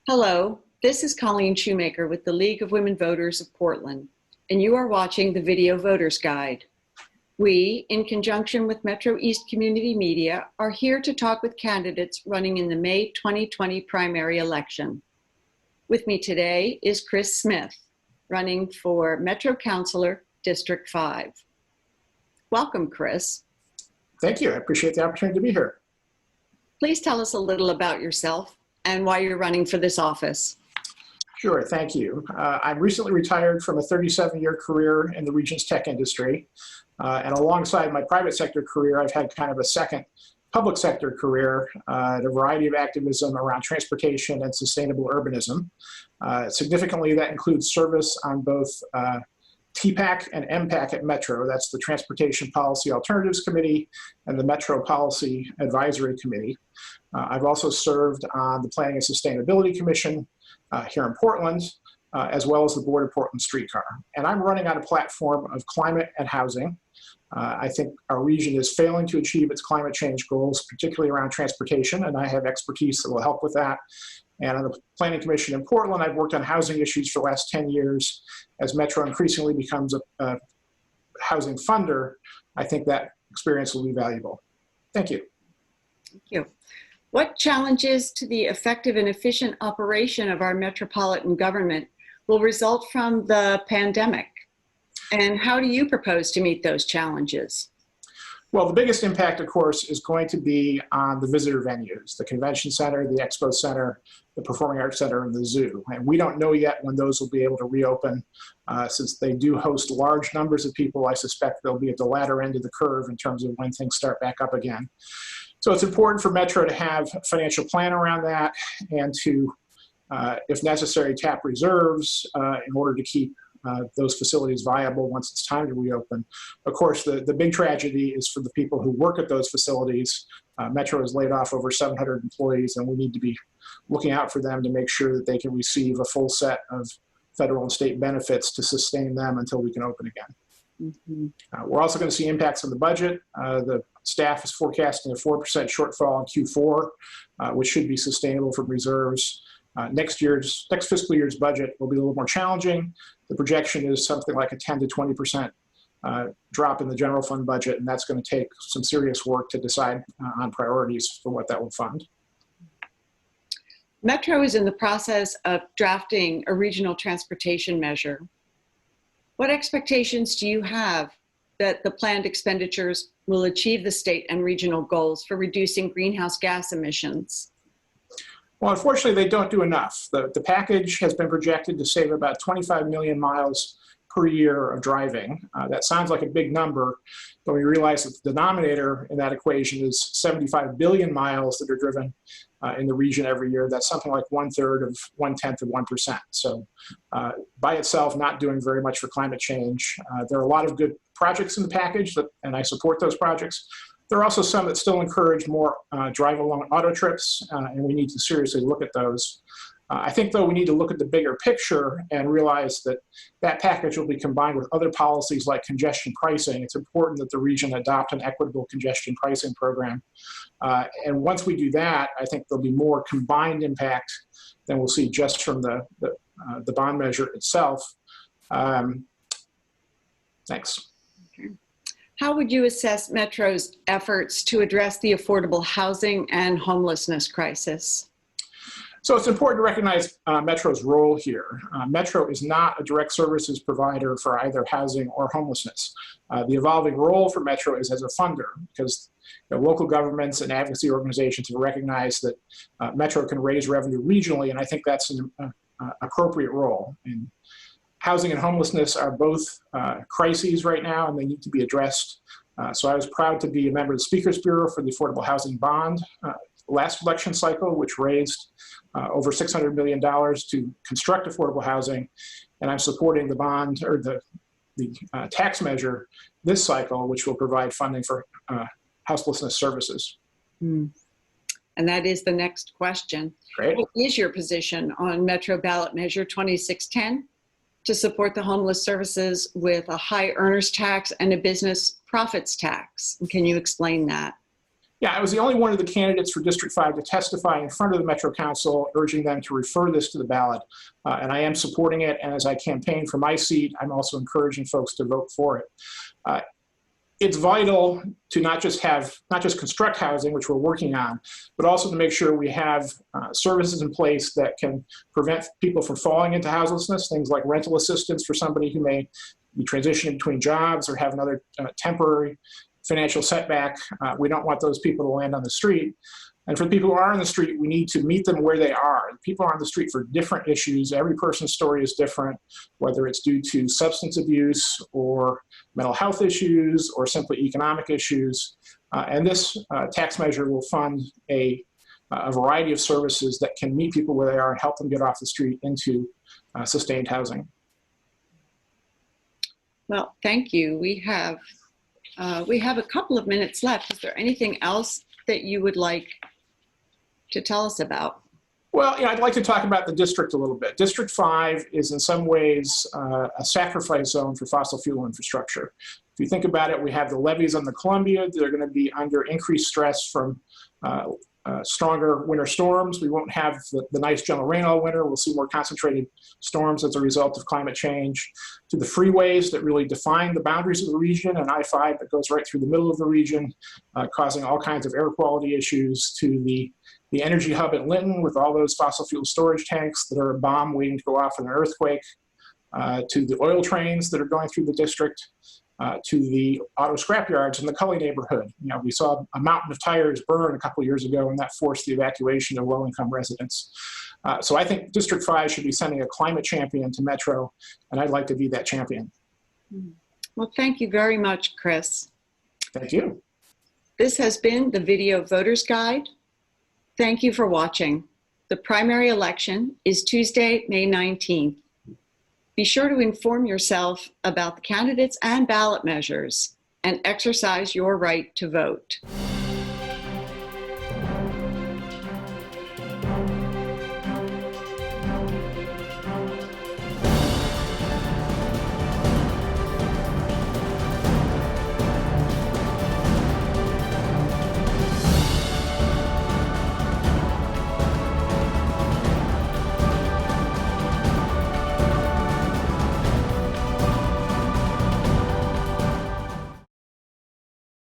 Hello, this is Colleen Shoemaker with the League of Women Voters of Portland, and you are watching the Video Voters Guide. We, in conjunction with MetroEast Community Media, are here to talk with candidates running in the May 2020 primary election. With me today is Chris Smith, running for Metro Councilor, District 5. Welcome, Chris. Thank you. I appreciate the opportunity to be here. Please tell us a little about yourself and why you're running for this office. Sure, thank you. I'm recently retired from a 37-year career in the region's tech industry. And alongside my private sector career, I've had kind of a second public sector career at a variety of activism around transportation and sustainable urbanism. Significantly, that includes service on both TPAC and MPAC at Metro. That's the Transportation Policy Alternatives Committee and the Metro Policy Advisory Committee. I've also served on the Planning and Sustainability Commission here in Portland, as well as the Board of Portland Streetcar. And I'm running on a platform of climate and housing. I think our region is failing to achieve its climate change goals, particularly around transportation, and I have expertise that will help with that. And on the Planning Commission in Portland, I've worked on housing issues for the last 10 years. As Metro increasingly becomes a housing funder, I think that experience will be valuable. Thank you. Thank you. What challenges to the effective and efficient operation of our metropolitan government will result from the pandemic? And how do you propose to meet those challenges? Well, the biggest impact, of course, is going to be on the visitor venues, the convention center, the expo center, the performing arts center, and the zoo. And we don't know yet when those will be able to reopen. Since they do host large numbers of people, I suspect they'll be at the latter end of the curve in terms of when things start back up again. So it's important for Metro to have a financial plan around that and to, if necessary, tap reserves in order to keep those facilities viable once it's time to reopen. Of course, the big tragedy is for the people who work at those facilities. Metro has laid off over 700 employees, and we need to be looking out for them to make sure that they can receive a full set of federal and state benefits to sustain them until we can open again. Mm-hmm. We're also going to see impacts on the budget. The staff is forecasting a 4% shortfall in Q4, which should be sustainable from reserves. Next fiscal year's budget will be a little more challenging. The projection is something like a 10 to 20% drop in the general fund budget, and that's going to take some serious work to decide on priorities for what that will fund. Metro is in the process of drafting a regional transportation measure. What expectations do you have that the planned expenditures will achieve the state and regional goals for reducing greenhouse gas emissions? Well, unfortunately, they don't do enough. The package has been projected to save about 25 million miles per year of driving. That sounds like a big number, but we realize that the denominator in that equation is 75 billion miles that are driven in the region every year. That's something like 1/3 of 1/10 of 1%. So by itself, not doing very much for climate change. There are a lot of good projects in the package, and I support those projects. There are also some that still encourage more drive-along auto trips, and we need to seriously look at those. I think, though, we need to look at the bigger picture and realize that that package will be combined with other policies like congestion pricing. It's important that the region adopt an equitable congestion pricing program. And once we do that, I think there'll be more combined impact than we'll see just from the bond measure itself. Thanks. How would you assess Metro's efforts to address the affordable housing and homelessness crisis? So it's important to recognize Metro's role here. Metro is not a direct services provider for either housing or homelessness. The evolving role for Metro is as a funder, because local governments and advocacy organizations have recognized that Metro can raise revenue regionally, and I think that's an appropriate role. And housing and homelessness are both crises right now, and they need to be addressed. So I was proud to be a member of the Speaker's Bureau for the Affordable Housing Bond last election cycle, which raised over $600 million to construct affordable housing. And I'm supporting the bond, or the tax measure this cycle, which will provide funding for houselessness services. Mm. And that is the next question. Great. What is your position on Metro Ballot Measure 2610 to support the homeless services with a high earners tax and a business profits tax? And can you explain that? Yeah, I was the only one of the candidates for District 5 to testify in front of the Metro Council, urging them to refer this to the ballot. And I am supporting it. And as I campaign for my seat, I'm also encouraging folks to vote for it. It's vital to not just construct housing, which we're working on, but also to make sure we have services in place that can prevent people from falling into houselessness, things like rental assistance for somebody who may be transitioning between jobs or have another temporary financial setback. We don't want those people to land on the street. And for the people who are on the street, we need to meet them where they are. People are on the street for different issues. Every person's story is different, whether it's due to substance abuse or mental health issues or simply economic issues. And this tax measure will fund a variety of services that can meet people where they are and help them get off the street into sustained housing. Well, thank you. We have a couple of minutes left. Is there anything else that you would like to tell us about? Well, I'd like to talk about the district a little bit. District 5 is in some ways a sacrifice zone for fossil fuel infrastructure. If you think about it, we have the levees on the Columbia. They're going to be under increased stress from stronger winter storms. We won't have the nice gentle rain all winter. We'll see more concentrated storms as a result of climate change. To the freeways that really define the boundaries of the region, and I-5 that goes right through the middle of the region, causing all kinds of air quality issues. To the energy hub at Linton with all those fossil fuel storage tanks that are a bomb waiting to go off in an earthquake. To the oil trains that are going through the district. To the auto scrap yards in the Cully neighborhood. We saw a mountain of tires burn a couple of years ago, and that forced the evacuation of low-income residents. So I think District 5 should be sending a climate champion to Metro, and I'd like to be that champion. Well, thank you very much, Chris. Thank you. This has been the Video Voters Guide. Thank you for watching. The primary election is Tuesday, May 19th. Be sure to inform yourself about the candidates and ballot measures and exercise your right to vote.